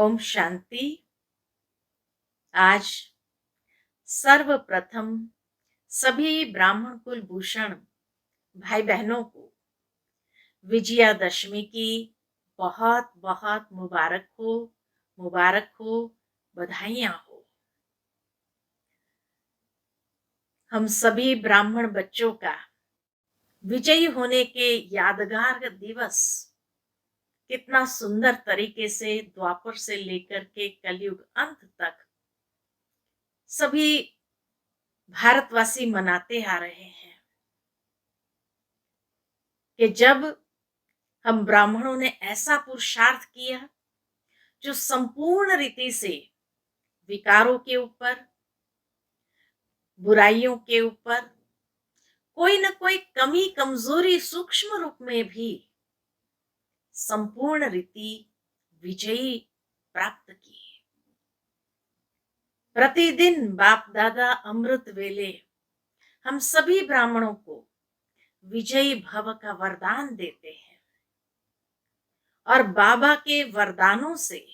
ओम शांति। आज सर्वप्रथम सभी ब्राह्मण कुल भूषण भाई बहनों को विजयादशमी की बहुत बहुत मुबारक हो, बधाइयां हो। हम सभी ब्राह्मण बच्चों का विजयी होने के यादगार दिवस कितना सुंदर तरीके से द्वापर से लेकर के कलयुग अंत तक सभी भारतवासी मनाते आ रहे हैं कि जब हम ब्राह्मणों ने ऐसा पुरुषार्थ किया जो संपूर्ण रीति से विकारों के ऊपर, बुराइयों के ऊपर कोई न कोई कमी कमजोरी सूक्ष्म रूप में भी संपूर्ण रीति विजयी प्राप्त की। प्रतिदिन बाप दादा अमृत वेले हम सभी ब्राह्मणों को विजयी भव का वरदान देते हैं और बाबा के वरदानों से,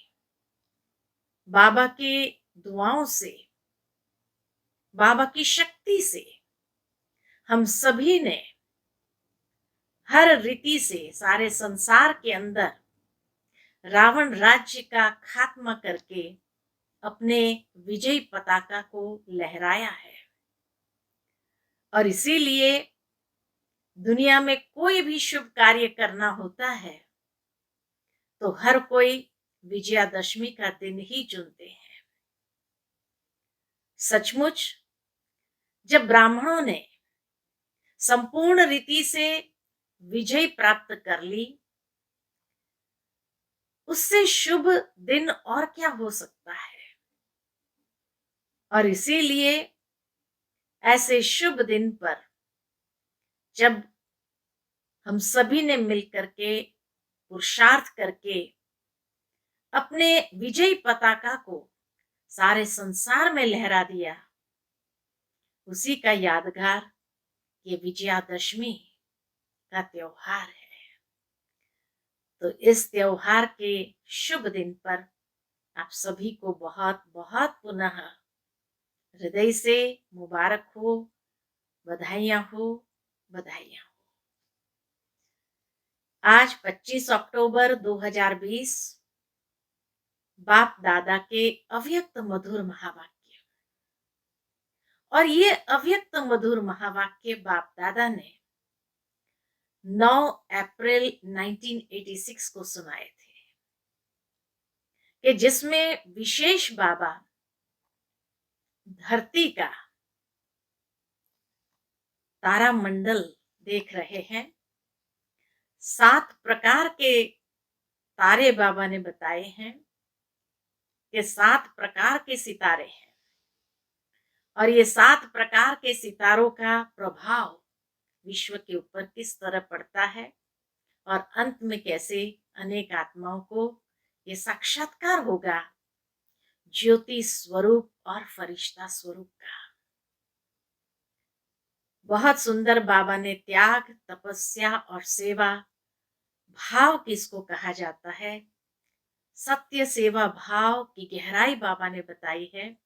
बाबा के दुआओं से, बाबा की शक्ति से हम सभी ने हर रीति से सारे संसार के अंदर रावण राज्य का खात्मा करके अपने विजय पताका को लहराया है। और इसीलिए दुनिया में कोई भी शुभ कार्य करना होता है तो हर कोई विजयादशमी का दिन ही चुनते हैं। सचमुच जब ब्राह्मणों ने संपूर्ण रीति से विजय प्राप्त कर ली, उससे शुभ दिन और क्या हो सकता है। और इसीलिए ऐसे शुभ दिन पर जब हम सभी ने मिलकर के पुरुषार्थ करके अपने विजय पताका को सारे संसार में लहरा दिया, उसी का यादगार ये विजयादशमी का त्योहार है। तो इस त्योहार के शुभ दिन पर आप सभी को बहुत बहुत पुनः हृदय से मुबारक हो, बधाइयां हो, बधाइयां हो। आज 25 अक्टूबर 2020 बाप दादा के अव्यक्त मधुर महावाक्य, और ये अव्यक्त मधुर महावाक्य बाप दादा ने 9 अप्रैल 1986 को सुनाए थे कि जिसमें विशेष बाबा धरती का तारामंडल देख रहे हैं। 7 प्रकार के तारे बाबा ने बताए हैं कि 7 प्रकार के सितारे हैं और ये 7 प्रकार के सितारों का प्रभाव विश्व के ऊपर किस तरह पड़ता है और अंत में कैसे अनेक आत्माओं को ये साक्षात्कार होगा ज्योति स्वरूप और फरिश्ता स्वरूप का। बहुत सुंदर बाबा ने त्याग, तपस्या और सेवा भाव किसको कहा जाता है, सत्य सेवा भाव की गहराई बाबा ने बताई है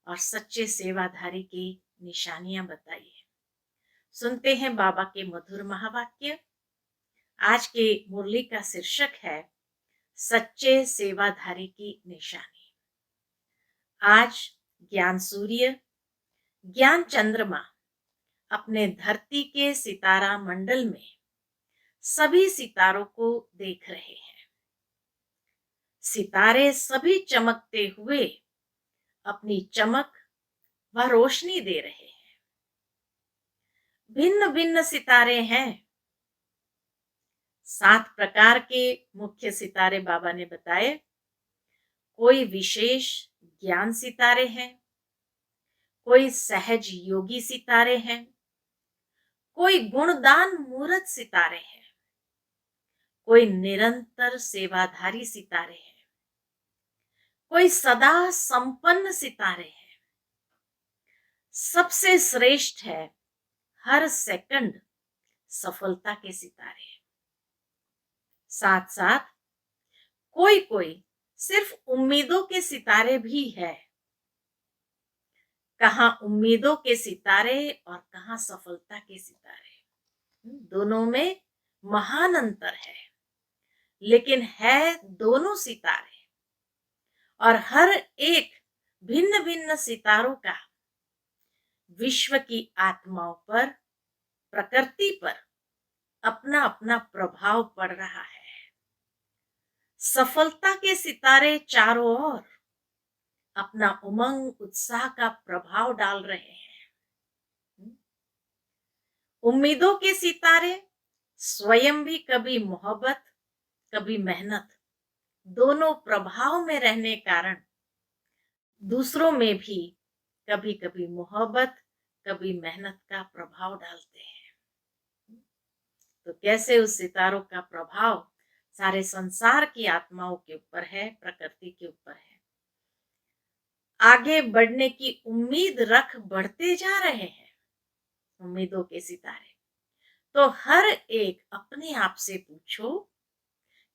और सच्चे सेवाधारी की निशानियां बताई है। सुनते हैं बाबा के मधुर महावाक्य। आज के मुरली का शीर्षक है सच्चे सेवाधारी की निशानी। आज ज्ञान सूर्य, ज्ञान चंद्रमा अपने धरती के सितारा मंडल में सभी सितारों को देख रहे हैं। सितारे सभी चमकते हुए अपनी चमक व रोशनी दे रहे हैं। भिन्न भिन्न सितारे हैं। 7 प्रकार के मुख्य सितारे बाबा ने बताए। कोई विशेष ज्ञान सितारे हैं, कोई सहज योगी सितारे हैं, कोई गुणदान मूर्त सितारे हैं, कोई निरंतर सेवाधारी सितारे हैं, कोई सदा संपन्न सितारे हैं। सबसे श्रेष्ठ है हर सेकंड सफलता के सितारे। साथ साथ कोई कोई सिर्फ उम्मीदों के सितारे भी है। कहाँ उम्मीदों के सितारे और कहाँ सफलता के सितारे। दोनों में महान अंतर है, लेकिन है दोनों सितारे। और हर एक भिन्न भिन्न सितारों का विश्व की आत्माओं पर, प्रकृति पर अपना अपना प्रभाव पड़ रहा है। सफलता के सितारे चारों ओर अपना उमंग उत्साह का प्रभाव डाल रहे हैं। उम्मीदों के सितारे स्वयं भी कभी मोहब्बत, कभी मेहनत, दोनों प्रभाव में रहने कारण दूसरों में भी कभी कभी मोहब्बत, कभी मेहनत का प्रभाव डालते हैं। तो कैसे उस सितारों का प्रभाव सारे संसार की आत्माओं के ऊपर है, प्रकृति के ऊपर है। आगे बढ़ने की उम्मीद रख बढ़ते जा रहे हैं उम्मीदों के सितारे। तो हर एक अपने आप से पूछो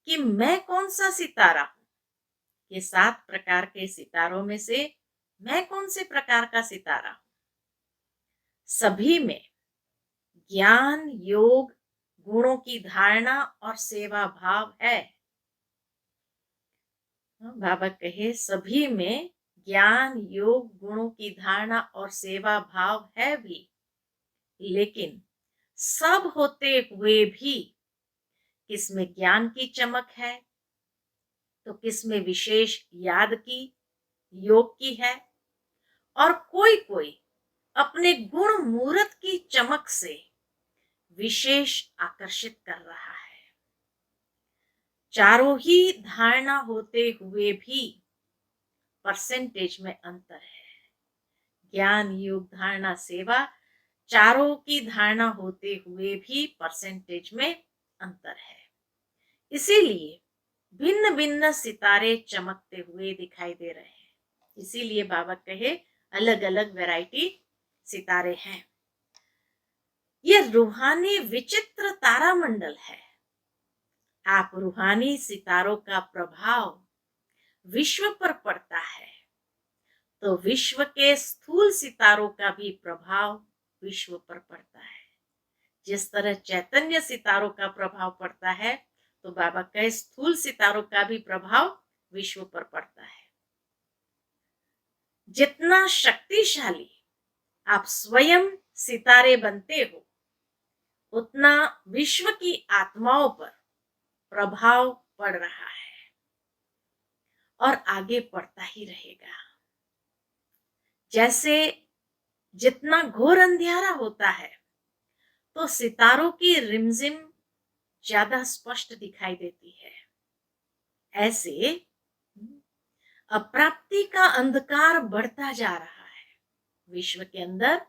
कि मैं कौन सा सितारा हूं। ये 7 प्रकार के सितारों में से मैं कौन से प्रकार का सितारा हूं। सभी में ज्ञान, योग, गुणों की धारणा और सेवा भाव है। बाबा कहे सभी में ज्ञान, योग, गुणों की धारणा और सेवा भाव है भी, लेकिन सब होते हुए भी किसमें ज्ञान की चमक है, तो किसमें विशेष याद की, योग की है, और कोई कोई अपने गुण मूर्त की चमक से विशेष आकर्षित कर रहा है। चारों ही धारणा होते हुए भी परसेंटेज में अंतर है। ज्ञान, योग, धारणा, सेवा, चारों की धारणा होते हुए भी परसेंटेज में अंतर है। इसीलिए भिन्न भिन्न सितारे चमकते हुए दिखाई दे रहे हैं। इसीलिए बाबा कहे अलग अलग वैरायटी सितारे हैं। यह रूहानी विचित्र तारामंडल है। आप रूहानी सितारों का प्रभाव विश्व पर पड़ता है, तो विश्व के स्थूल सितारों का भी प्रभाव विश्व पर पड़ता है। जिस तरह चैतन्य सितारों का प्रभाव पड़ता है, तो बाबा के स्थूल सितारों का भी प्रभाव विश्व पर पड़ता है। जितना शक्तिशाली आप स्वयं सितारे बनते हो, उतना विश्व की आत्माओं पर प्रभाव पड़ रहा है और आगे पड़ता ही रहेगा। जैसे जितना घोर अंधियारा होता है, तो सितारों की रिमझिम ज्यादा स्पष्ट दिखाई देती है। ऐसे अप्राप्ति का अंधकार बढ़ता जा रहा है। विश्व के अंदर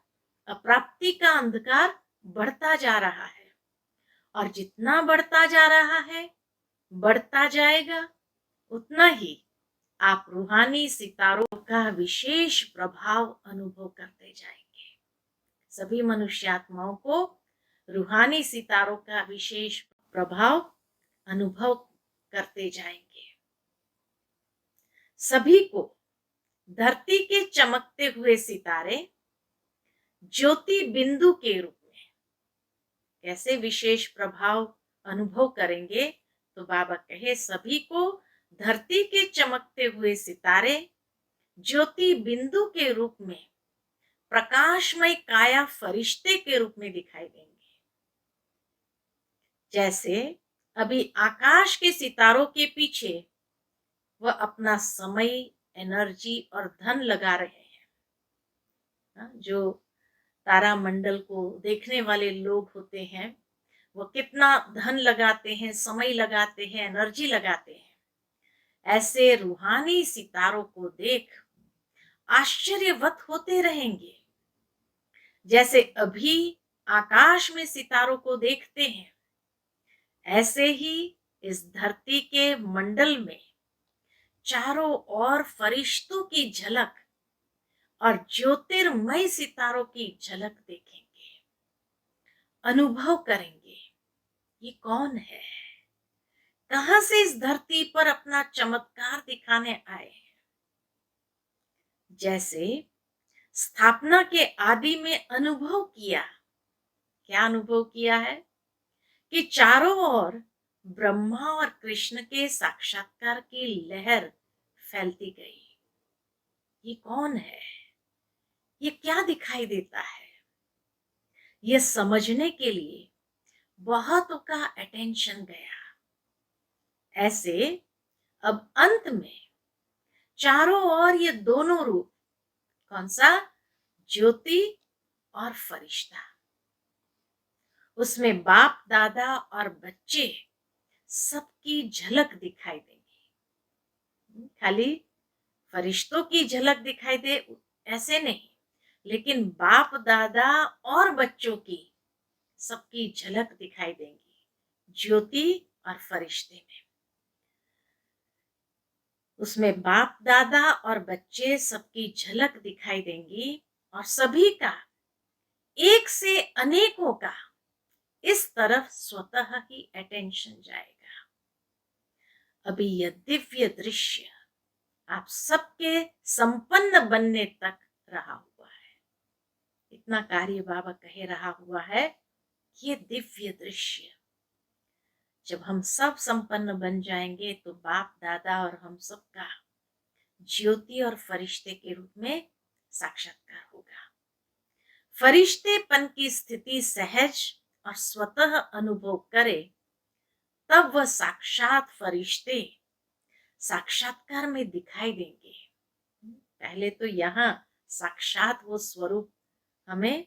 अप्राप्ति का अंधकार बढ़ता जा रहा है, और जितना बढ़ता जा रहा है, बढ़ता जाएगा, उतना ही आप रूहानी सितारों का विशेष प्रभाव अनुभव करते जाएंगे। सभी मनुष्यात्माओं को रूहानी सितारों का विशेष प्रभाव अनुभव करते जाएंगे। सभी को धरती के चमकते हुए सितारे ज्योति बिंदु के रूप में कैसे विशेष प्रभाव अनुभव करेंगे, तो बाबा कहे सभी को धरती के चमकते हुए सितारे ज्योति बिंदु के रूप में प्रकाशमय काया फरिश्ते के रूप में दिखाई देंगे। जैसे अभी आकाश के सितारों के पीछे वह अपना समय, एनर्जी और धन लगा रहे हैं। जो तारामंडल को देखने वाले लोग होते हैं, वो कितना धन लगाते हैं, समय लगाते हैं, एनर्जी लगाते हैं। ऐसे रूहानी सितारों को देख आश्चर्यवत होते रहेंगे। जैसे अभी आकाश में सितारों को देखते हैं, ऐसे ही इस धरती के मंडल में चारों ओर फरिश्तों की झलक और ज्योतिर्मय सितारों की झलक देखेंगे, अनुभव करेंगे ये कौन है, कहां से इस धरती पर अपना चमत्कार दिखाने आए हैं। जैसे स्थापना के आदि में अनुभव किया। क्या अनुभव किया है? कि चारों ओर ब्रह्मा और कृष्ण के साक्षात्कार की लहर फैलती गई। ये कौन है? ये क्या दिखाई देता है? ये समझने के लिए बहुतों का अटेंशन गया। ऐसे अब अंत में चारों ओर ये दोनों रूप, कौन सा? ज्योति और फरिश्ता, उसमें बाप दादा और बच्चे सबकी झलक दिखाई देंगी। खाली फरिश्तों की झलक दिखाई दे ऐसे नहीं, लेकिन बाप दादा और बच्चों की सबकी झलक दिखाई देंगी ज्योति और फरिश्ते में। उसमें बाप दादा और बच्चे सबकी झलक दिखाई देंगी और सभी का, एक से अनेकों का इस तरफ स्वतः ही अटेंशन जाएगा। अभी यह दिव्य दृश्य आप सबके संपन्न बनने तक रहा हुआ है। इतना कार्य बाबा कह रहा हुआ है कि ये दिव्य दृश्य जब हम सब संपन्न बन जाएंगे तो बाप दादा और हम सबका ज्योति और फरिश्ते के रूप में साक्षात्कार होगा। फरिश्तेपन की स्थिति सहज और स्वतः अनुभव करे तब वह साक्षात फरिश्ते साक्षात्कार में दिखाई देंगे। पहले तो यहाँ साक्षात वो स्वरूप हमें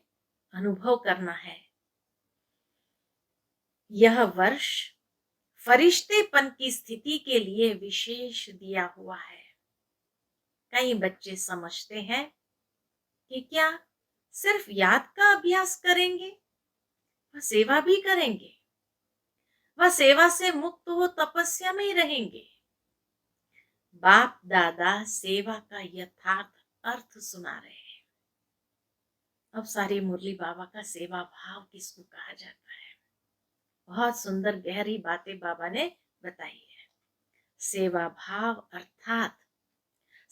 अनुभव करना है। यह वर्ष फरिश्तेपन की स्थिति के लिए विशेष दिया हुआ है। कई बच्चे समझते हैं कि क्या सिर्फ याद का अभ्यास करेंगे, वह सेवा भी करेंगे, वह सेवा से मुक्त हो तपस्या में ही रहेंगे। बाप दादा सेवा का यथार्थ अर्थ सुना रहे हैं। अब सारी मुरली बाबा का सेवा भाव किसको कहा जाता है? बहुत सुंदर गहरी बातें बाबा ने बताई है। सेवा भाव अर्थात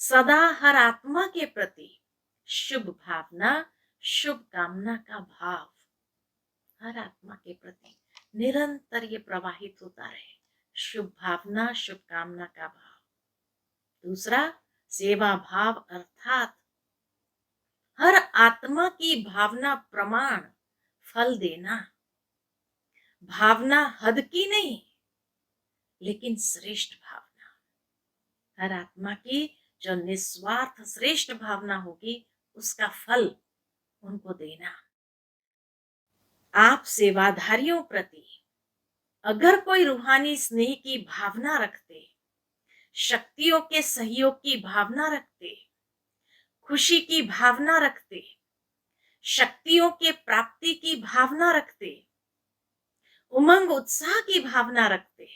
सदा हर आत्मा के प्रति शुभ भावना, शुभ कामना का भाव हर आत्मा के प्रति निरंतर ये प्रवाहित होता रहे। शुभ भावना, शुभ कामना का भाव। दूसरा सेवा भाव अर्थात हर आत्मा की भावना प्रमाण फल देना। भावना हद की नहीं, लेकिन श्रेष्ठ भावना। हर आत्मा की जो निस्वार्थ श्रेष्ठ भावना होगी उसका फल उनको देना। आप सेवाधारियों प्रति अगर कोई रूहानी स्नेह की भावना रखते, शक्तियों के सहयोग की भावना रखते, खुशी की भावना रखते, शक्तियों के प्राप्ति की भावना रखते, उमंग उत्साह की भावना रखते,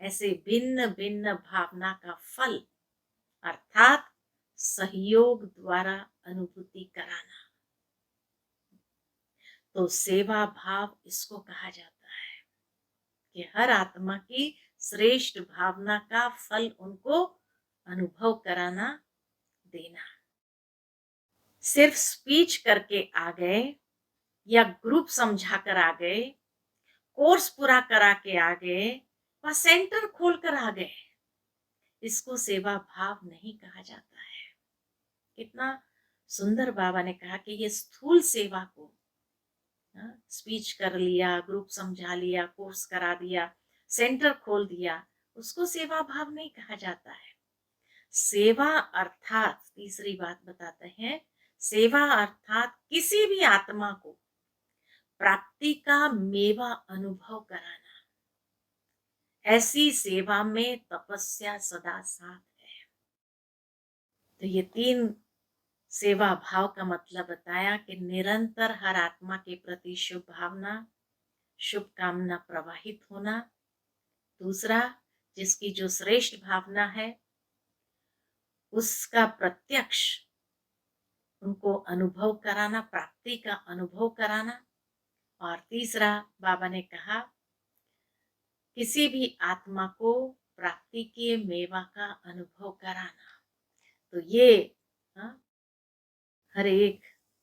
ऐसे भिन्न भिन्न भावना का फल अर्थात सहयोग द्वारा अनुभूति कराना, तो सेवा भाव इसको कहा जाता है कि हर आत्मा की श्रेष्ठ भावना का फल उनको अनुभव कराना, देना। सिर्फ स्पीच करके आ गए या ग्रुप समझाकर आ गए, कोर्स पूरा करा के आ गए, वह सेंटर खोलकर आ गए, इसको सेवा भाव नहीं कहा जाता है। कितना सुंदर बाबा ने कहा कि ये स्थूल सेवा को स्पीच कर लिया, ग्रुप समझा लिया, कोर्स करा दिया, सेंटर खोल दिया, उसको सेवा भाव नहीं कहा जाता है। सेवा अर्थात तीसरी बात बताते हैं, सेवा अर्थात किसी भी आत्मा को प्राप्ति का मेवा अनुभव कराना। ऐसी सेवा में तपस्या सदा साथ है। तो ये तीन सेवा भाव का मतलब बताया कि निरंतर हर आत्मा के प्रति शुभ भावना, शुभ कामना प्रवाहित होना। दूसरा, जिसकी जो श्रेष्ठ भावना है उसका प्रत्यक्ष उनको अनुभव कराना, प्राप्ति का अनुभव कराना। और तीसरा बाबा ने कहा किसी भी आत्मा को प्राप्ति के मेवा का अनुभव कराना। तो ये हाँ, हर एक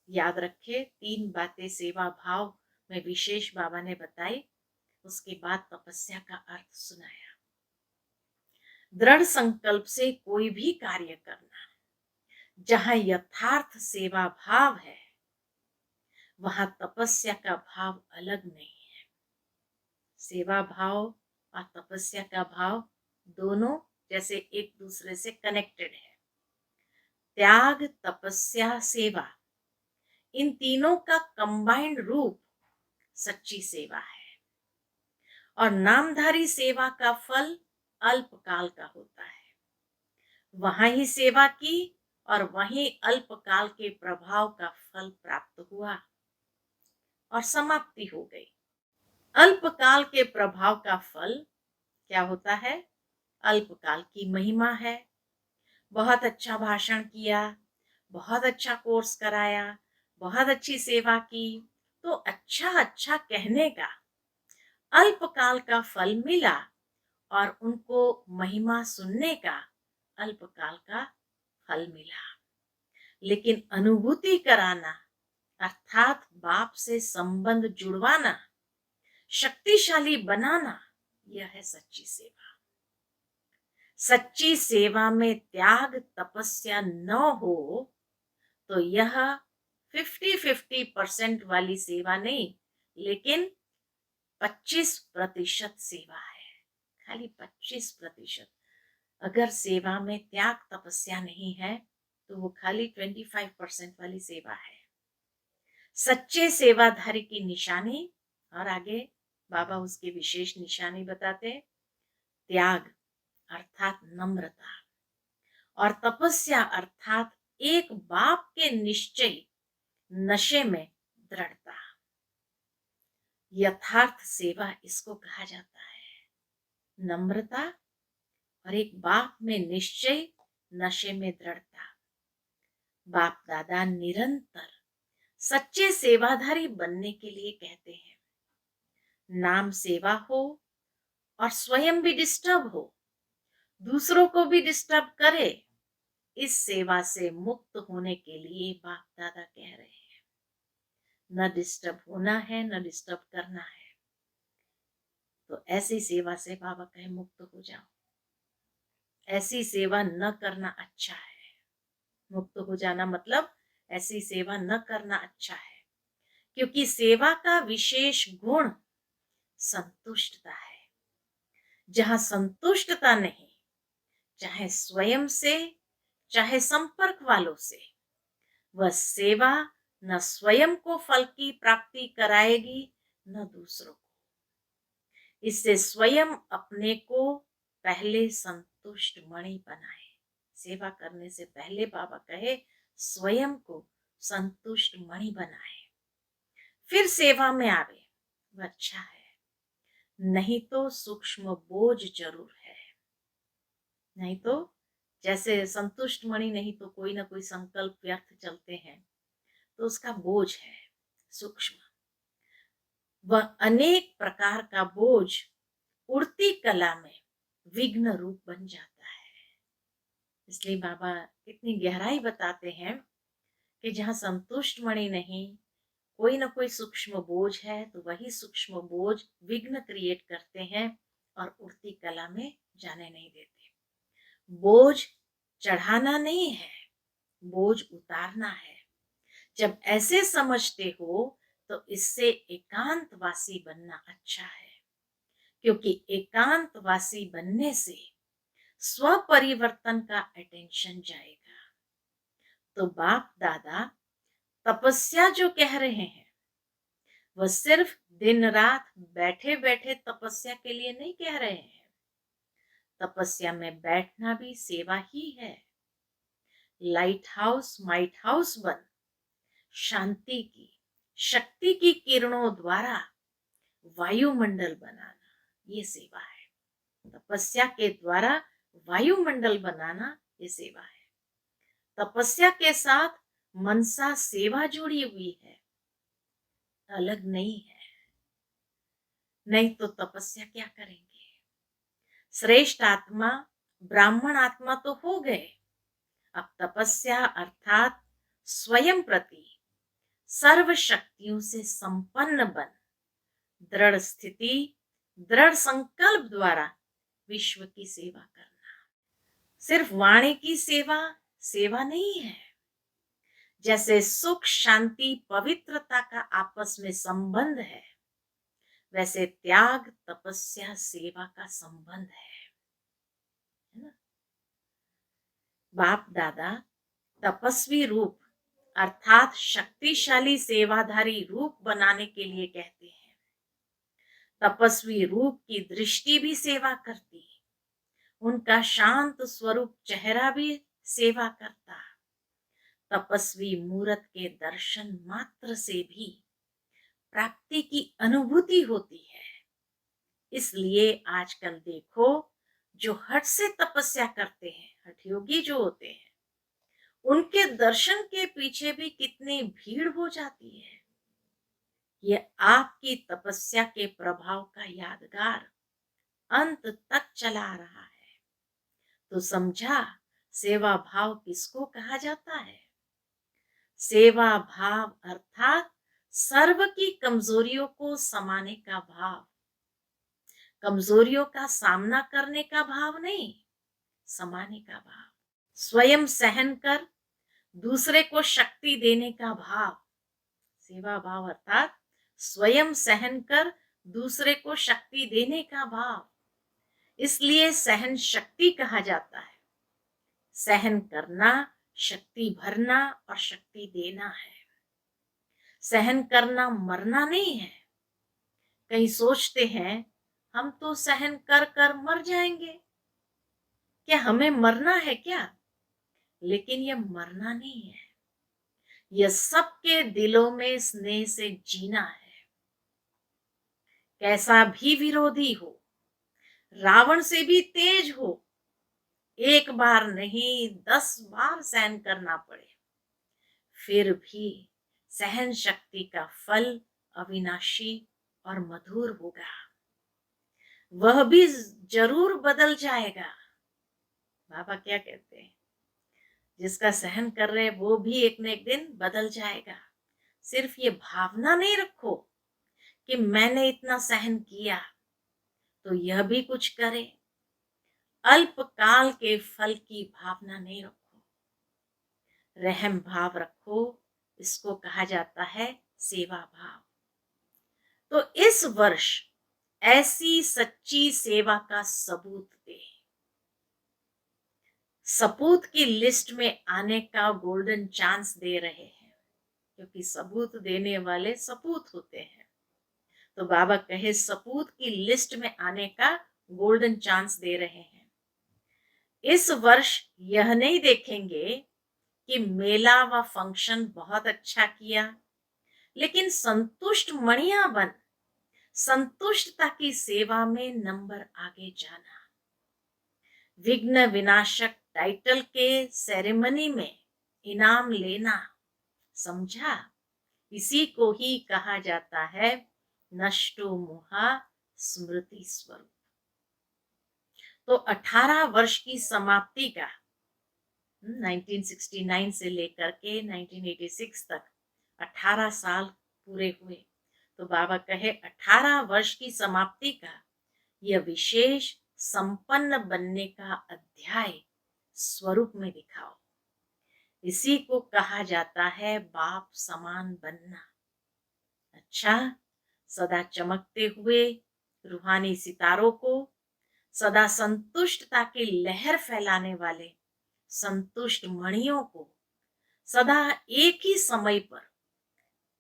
याद रखे। 3 बातें सेवा भाव में विशेष बाबा ने बताई। उसके बाद तपस्या का अर्थ सुनाया। दृढ़ संकल्प से कोई भी कार्य करना। जहां यथार्थ सेवा भाव है वहां तपस्या का भाव अलग नहीं है। सेवा भाव और तपस्या का भाव दोनों जैसे एक दूसरे से कनेक्टेड है। त्याग, तपस्या, सेवा, इन तीनों का कंबाइंड रूप सच्ची सेवा है। और नामधारी सेवा का फल अल्पकाल का होता है। वहां ही सेवा की और वहीं अल्पकाल के प्रभाव का फल प्राप्त हुआ और समाप्ति हो गई। अल्पकाल के प्रभाव का फल क्या होता है? अल्पकाल की महिमा है। बहुत अच्छा भाषण किया, बहुत अच्छा कोर्स कराया, बहुत अच्छी सेवा की, तो अच्छा अच्छा कहने का अल्पकाल का फल मिला और उनको महिमा सुनने का अल्पकाल का फल मिला। लेकिन अनुभूति कराना अर्थात बाप से संबंध जुड़वाना, शक्तिशाली बनाना, यह है सच्ची सेवा। सच्ची सेवा में त्याग, तपस्या न हो तो यह 50-50% वाली सेवा नहीं, लेकिन 25% सेवा है। खाली 25%। अगर सेवा में त्याग, तपस्या नहीं है तो वो खाली 25% वाली सेवा है। सच्चे सेवाधारी की निशानी, और आगे बाबा उसकी विशेष निशानी बताते, त्याग अर्थात नम्रता, और तपस्या अर्थात एक बाप के निश्चय, नशे में दृढ़ता। यथार्थ सेवा इसको कहा जाता है। नम्रता और एक बाप में निश्चय, नशे में दृढ़ता। बाप दादा निरंतर सच्चे सेवाधारी बनने के लिए कहते हैं। नाम सेवा हो और स्वयं भी डिस्टर्ब हो, दूसरों को भी डिस्टर्ब करे, इस सेवा से मुक्त होने के लिए बाप दादा कह रहे हैं। न डिस्टर्ब होना है, न डिस्टर्ब करना है। तो ऐसी सेवा से बाबा कहे मुक्त हो जाओ। ऐसी सेवा न करना अच्छा है। मुक्त हो जाना मतलब ऐसी सेवा न करना अच्छा है, क्योंकि सेवा का विशेष गुण संतुष्टता है। जहां संतुष्टता नहीं, चाहे स्वयं से चाहे संपर्क वालों से, वह सेवा न स्वयं को फल की प्राप्ति कराएगी न दूसरों को। इससे स्वयं अपने को पहले संतुष्ट मणि बनाए। सेवा करने से पहले बाबा कहे स्वयं को संतुष्ट मणि बनाए, फिर सेवा में आवे, वह अच्छा है। नहीं तो सूक्ष्म बोझ जरूर है। नहीं तो जैसे संतुष्ट मणि नहीं तो कोई ना कोई संकल्प व्यर्थ चलते हैं, तो उसका बोझ है सूक्ष्म। वह अनेक प्रकार का बोझ उड़ती कला में विघ्न रूप बन जाता है। इसलिए बाबा इतनी गहराई बताते हैं कि जहां संतुष्ट मणि नहीं, कोई ना कोई सूक्ष्म बोझ है, तो वही सूक्ष्म बोझ विघ्न क्रिएट करते हैं और उड़ती कला में जाने नहीं देते। बोझ चढ़ाना नहीं है, बोझ उतारना है। जब ऐसे समझते हो तो इससे एकांतवासी बनना अच्छा है, क्योंकि एकांतवासी बनने से स्व परिवर्तन का अटेंशन जाएगा। तो बाप दादा तपस्या जो कह रहे हैं वह सिर्फ दिन रात बैठे बैठे तपस्या के लिए नहीं कह रहे हैं। तपस्या में बैठना भी सेवा ही है। लाइट हाउस माइट हाउस बन शांति की, शक्ति की किरणों द्वारा वायुमंडल बनाना, ये सेवा है। तपस्या के द्वारा वायुमंडल बनाना ये सेवा है। तपस्या के साथ मनसा सेवा जुड़ी हुई है, अलग नहीं है। नहीं तो तपस्या क्या करेंगे? श्रेष्ठ आत्मा ब्राह्मण आत्मा तो हो गए, अब तपस्या अर्थात स्वयं प्रति सर्व शक्तियों से संपन्न बन दृढ़ स्थिति, दृढ़ संकल्प द्वारा विश्व की सेवा करना। सिर्फ वाणी की सेवा सेवा नहीं है। जैसे सुख शांति पवित्रता का आपस में संबंध है, वैसे त्याग तपस्या सेवा का संबंध है ना। बाप दादा तपस्वी रूप अर्थात शक्तिशाली सेवाधारी रूप बनाने के लिए कहते हैं। तपस्वी रूप की दृष्टि भी सेवा करती है, उनका शांत स्वरूप चेहरा भी सेवा करता। तपस्वी मूर्त के दर्शन मात्र से भी प्राप्ति की अनुभूति होती है। इसलिए आजकल देखो, जो हठ से तपस्या करते हैं, हठयोगी जो होते हैं, उनके दर्शन के पीछे भी कितनी भीड़ हो जाती है। ये आपकी तपस्या के प्रभाव का यादगार अंत तक चला रहा है। तो समझा सेवा भाव किसको कहा जाता है? सेवा भाव अर्थात सर्व की कमजोरियों को समाने का भाव, कमजोरियों का सामना करने का भाव नहीं, समाने का भाव। स्वयं सहन कर दूसरे को शक्ति देने का भाव, सेवा भाव अर्थात स्वयं सहन कर दूसरे को शक्ति देने का भाव। इसलिए सहन शक्ति कहा जाता है। सहन करना शक्ति भरना और शक्ति देना है। सहन करना मरना नहीं है। कई सोचते हैं हम तो सहन कर कर मर जाएंगे, क्या हमें मरना है क्या? लेकिन यह मरना नहीं है, यह सबके दिलों में स्नेह से जीना है। कैसा भी विरोधी हो, रावण से भी तेज हो, एक बार नहीं 10 बार सहन करना पड़े, फिर भी सहन शक्ति का फल अविनाशी और मधुर होगा। वह भी जरूर बदल जाएगा। बाबा क्या कहते हैं, जिसका सहन कर रहे वो भी एक न एक दिन बदल जाएगा। सिर्फ ये भावना नहीं रखो कि मैंने इतना सहन किया तो यह भी कुछ करे। अल्पकाल के फल की भावना नहीं रखो, रहम भाव रखो। इसको कहा जाता है सेवा भाव। तो इस वर्ष ऐसी सच्ची सेवा का सबूत दे। सपूत की लिस्ट में आने का गोल्डन चांस दे रहे हैं, क्योंकि सबूत देने वाले सपूत होते हैं। तो बाबा कहे सपूत की लिस्ट में आने का गोल्डन चांस दे रहे हैं। इस वर्ष यह नहीं देखेंगे कि मेला व फंक्शन बहुत अच्छा किया, लेकिन संतुष्ट मणिया बन संतुष्टता की सेवा में नंबर आगे जाना। विघ्न विनाशक टाइटल के सेरेमनी में इनाम लेना, समझा? इसी को ही कहा जाता है नष्टो मोहा स्मृति स्वरूप। तो 18 वर्ष की समाप्ति का 1969 से लेकर के 1986 तक 18 साल पूरे हुए। तो बाबा कहे 18 वर्ष की समाप्ति का यह विशेष संपन्न बनने का अध्याय स्वरूप में दिखाओ। इसी को कहा जाता है बाप समान बनना। अच्छा, सदा चमकते हुए रूहानी सितारों को, सदा संतुष्टता की लहर फैलाने वाले संतुष्ट मणियों को, सदा एक ही समय पर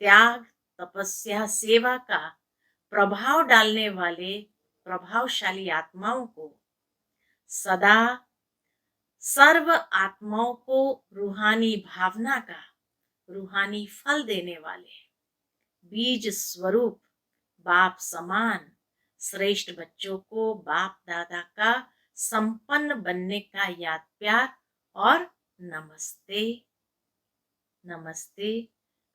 त्याग तपस्या सेवा का प्रभाव डालने वाले प्रभावशाली आत्माओं को, सदा सर्व आत्माओं को रूहानी भावना का रूहानी फल देने वाले बीज स्वरूप बाप समान श्रेष्ठ बच्चों को बाप दादा का संपन्न बनने का याद प्यार और नमस्ते। नमस्ते।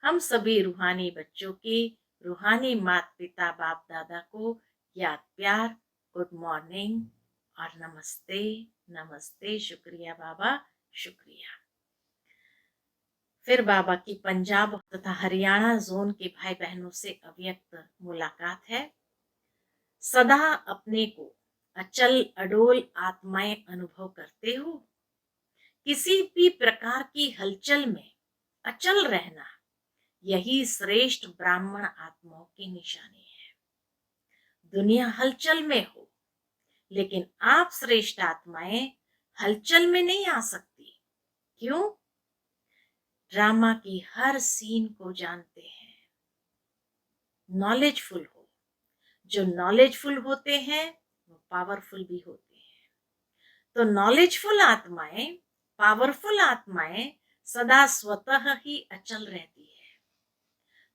हम सभी रूहानी बच्चों की रूहानी माता पिता बाप दादा को याद प्यार गुड मॉर्निंग और नमस्ते। नमस्ते, शुक्रिया बाबा, शुक्रिया। फिर बाबा की पंजाब तथा हरियाणा जोन के भाई बहनों से अव्यक्त मुलाकात है। सदा अपने को अचल अडोल आत्माएं अनुभव करते हो। किसी भी प्रकार की हलचल में अचल रहना, यही श्रेष्ठ ब्राह्मण आत्माओं की निशानी है। दुनिया हलचल में हो, लेकिन आप श्रेष्ठ आत्माएं हलचल में नहीं आ सकती। क्यों? ड्रामा की हर सीन को जानते हैं। नॉलेजफुल हो। जो नॉलेजफुल होते हैं वो पावरफुल भी होते हैं। तो नॉलेजफुल आत्माएं, पावरफुल आत्माएं सदा स्वतः ही अचल रहती है।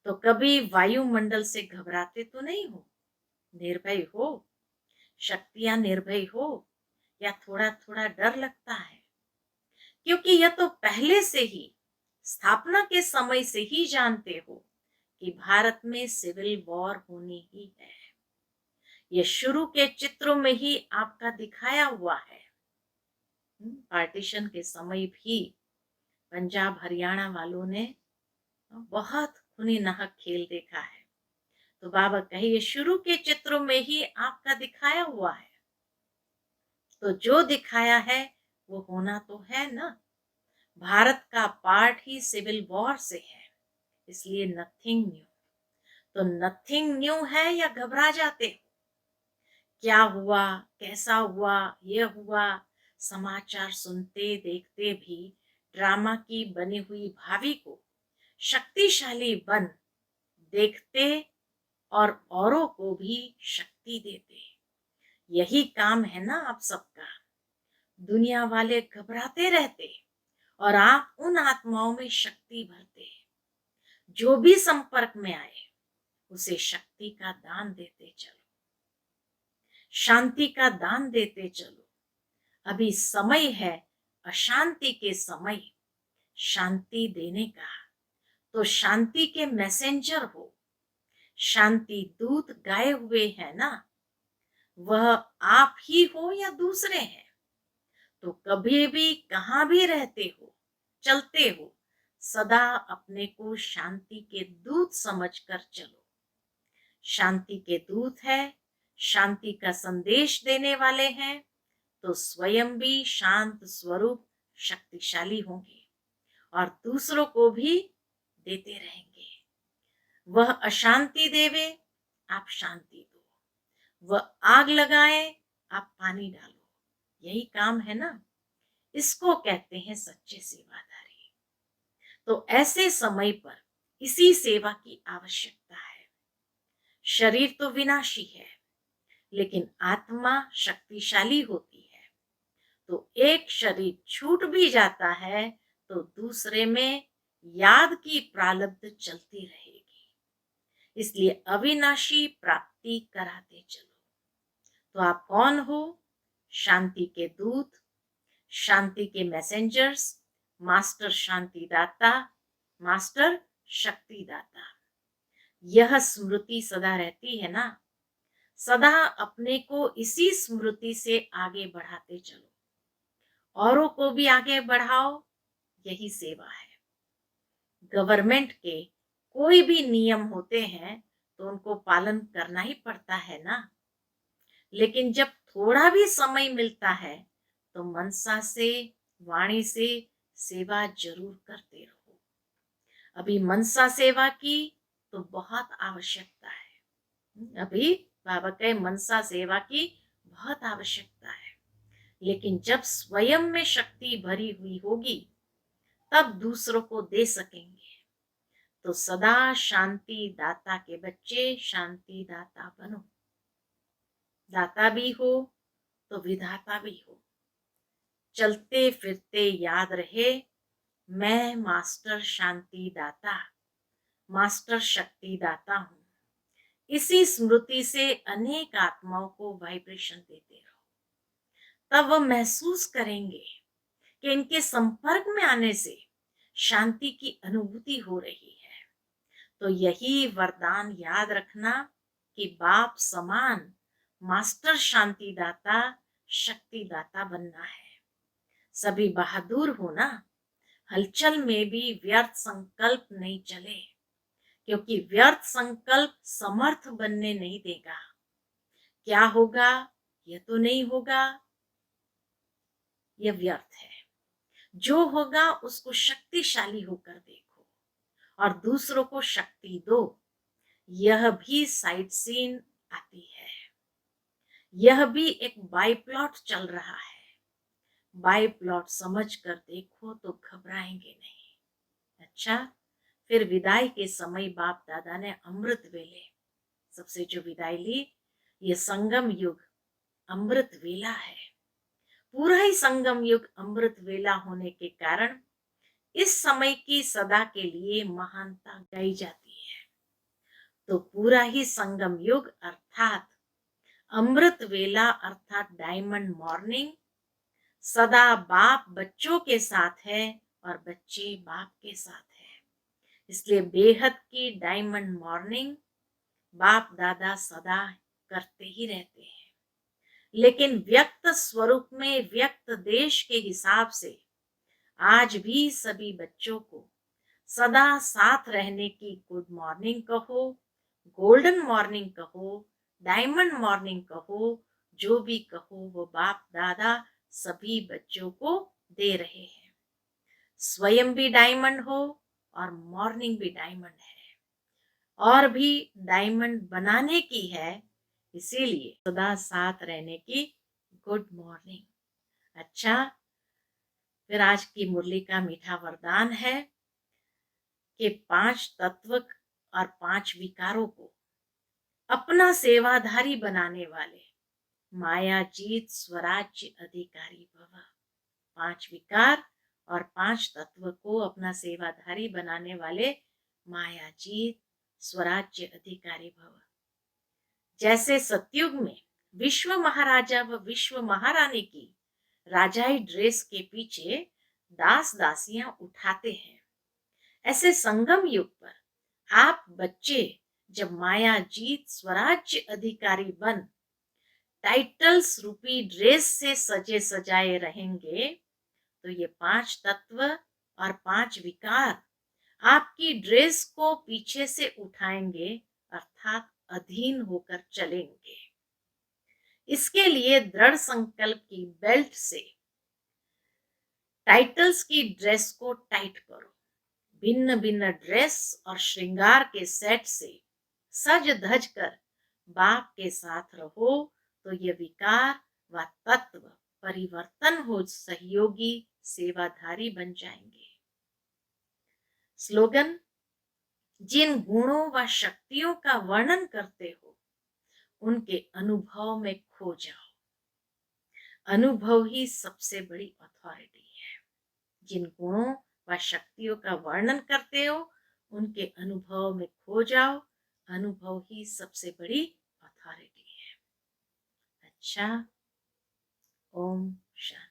तो कभी वायुमंडल से घबराते तो नहीं हो, निर्भय हो। शक्तियां निर्भय हो या थोड़ा थोड़ा डर लगता है, क्योंकि यह तो पहले से ही, स्थापना के समय से ही जानते हो कि भारत में सिविल वॉर होनी ही है। यह शुरू के चित्रों में ही आपका दिखाया हुआ है। पार्टीशन के समय भी पंजाब हरियाणा वालों ने बहुत खूनी नाहक खेल देखा है। तो बाबा कहिए, शुरू के चित्रों में ही आपका दिखाया हुआ है। तो जो दिखाया है वो होना तो है ना। भारत का पार्ट ही सिविल वॉर से है, इसलिए नथिंग न्यू। तो नथिंग न्यू है या घबरा जाते हो? क्या हुआ, कैसा हुआ, ये हुआ, समाचार सुनते देखते भी ड्रामा की बनी हुई भावी को शक्तिशाली बन देखते और औरों को भी शक्ति देते। यही काम है ना आप सबका। दुनिया वाले घबराते रहते और आप उन आत्माओं में शक्ति भरते। जो भी संपर्क में आए उसे शक्ति का दान देते चलो, शांति का दान देते चलो। अभी समय है अशांति के समय शांति देने का। तो शांति के मैसेंजर हो। शांति दूत गाए हुए है ना, वह आप ही हो या दूसरे हैं। तो कभी भी कहां भी रहते हो, चलते हो, सदा अपने को शांति के दूत समझकर चलो। शांति के दूत है, शांति का संदेश देने वाले हैं, तो स्वयं भी शांत स्वरूप शक्तिशाली होंगे और दूसरों को भी देते रहेंगे। वह अशांति देवे, आप शांति दो। वह आग लगाए, आप पानी डालो। यही काम है ना। इसको कहते हैं सच्चे सेवादारी। तो ऐसे समय पर इसी सेवा की आवश्यकता है। शरीर तो विनाशी है, लेकिन आत्मा शक्तिशाली होती है। तो एक शरीर छूट भी जाता है तो दूसरे में याद की प्रारब्ध चलती रहेगी। इसलिए अविनाशी प्राप्ति कराते चलो। तो आप कौन हो? शांति के दूत, शांति के मैसेंजर्स, मास्टर शांति दाता, मास्टर शक्ति दाता। यह स्मृति सदा रहती है ना। सदा अपने को इसी स्मृति से आगे बढ़ाते चलो, औरों को भी आगे बढ़ाओ। यही सेवा है। गवर्नमेंट के कोई भी नियम होते हैं तो उनको पालन करना ही पड़ता है ना। लेकिन जब थोड़ा भी समय मिलता है तो मनसा से, वाणी से सेवा जरूर करते रहो। अभी मनसा सेवा की तो बहुत आवश्यकता है। अभी बाबा के मनसा सेवा की बहुत आवश्यकता है। लेकिन जब स्वयं में शक्ति भरी हुई होगी तब दूसरों को दे सकेंगे। तो सदा शांति दाता के बच्चे शांति दाता बनो। दाता भी हो तो विधाता भी हो। चलते फिरते याद रहे, मैं मास्टर शांति दाता, मास्टर शक्ति दाता हूं। इसी स्मृति से अनेक आत्माओं को वाइब्रेशन देते रहो। तब वह महसूस करेंगे कि इनके संपर्क में आने से शांति की अनुभूति हो रही है। तो यही वरदान याद रखना कि बाप समान मास्टर शांति दाता शक्तिदाता बनना है। सभी बहादुर हो ना, हलचल में भी व्यर्थ संकल्प नहीं चले, क्योंकि व्यर्थ संकल्प समर्थ बनने नहीं देगा। क्या होगा, यह तो नहीं होगा, यह व्यर्थ है। जो होगा उसको शक्तिशाली होकर देखो और दूसरों को शक्ति दो। यह भी साइड सीन आती है। यह भी एक बाई प्लॉट चल रहा है। बाई प्लॉट समझ कर देखो तो घबराएंगे नहीं। अच्छा, फिर विदाई के समय बाप दादा ने अमृत वेले सबसे जो विदाई ली, ये संगम युग अमृत वेला है। पूरा ही संगम युग अमृत वेला होने के कारण इस समय की सदा के लिए महानता गाई जाती है। तो पूरा ही संगम युग अर्थात अमृत वेला अर्थात डायमंड मॉर्निंग सदा बाप बच्चों के साथ है और बच्चे बाप के साथ है। इसलिए बेहद की डायमंड मॉर्निंग बाप दादा सदा करते ही रहते हैं। लेकिन व्यक्त स्वरूप में व्यक्त देश के हिसाब से आज भी सभी बच्चों को सदा साथ रहने की गुड मॉर्निंग कहो, गोल्डन मॉर्निंग कहो, डायमंड मॉर्निंग कहो, जो भी कहो वो बाप दादा सभी बच्चों को दे रहे हैं। स्वयं भी डायमंड हो और मॉर्निंग भी डायमंड है और भी डायमंड बनाने की है, इसीलिए सदा साथ रहने की गुड मॉर्निंग। अच्छा, फिर आज की मुरली का मीठा वरदान है कि 5 तत्व और 5 विकारों को अपना सेवाधारी बनाने वाले माया जीत स्वराज्य अधिकारी भव। 5 विकार और 5 तत्व को अपना सेवाधारी बनाने वाले माया जीत स्वराज्य अधिकारी भव। जैसे सतयुग में विश्व महाराजा व विश्व महारानी की राजाई ड्रेस के पीछे दास दासियां उठाते हैं, ऐसे संगम युग पर आप बच्चे जब माया जीत स्वराज्य अधिकारी बन टाइटल्स रूपी ड्रेस से सजे सजाए रहेंगे, तो ये 5 तत्व और 5 विकार आपकी ड्रेस को पीछे से उठाएंगे अर्थात अधीन होकर चलेंगे। इसके लिए दृढ़ संकल्प की बेल्ट से टाइटल्स की ड्रेस को टाइट करो। भिन्न भिन्न ड्रेस और श्रृंगार के सेट से सज धज कर बाप के साथ रहो, तो ये विकार व तत्व परिवर्तन हो सहयोगी सेवाधारी बन जाएंगे। स्लोगन, जिन गुणों व शक्तियों का वर्णन करते हो उनके अनुभव में खो जाओ। अनुभव ही सबसे बड़ी अथॉरिटी है। जिन गुणों व शक्तियों का वर्णन करते हो उनके अनुभव में खो जाओ। अनुभव ही सबसे बड़ी अथॉरिटी है। अच्छा, ओम शांति।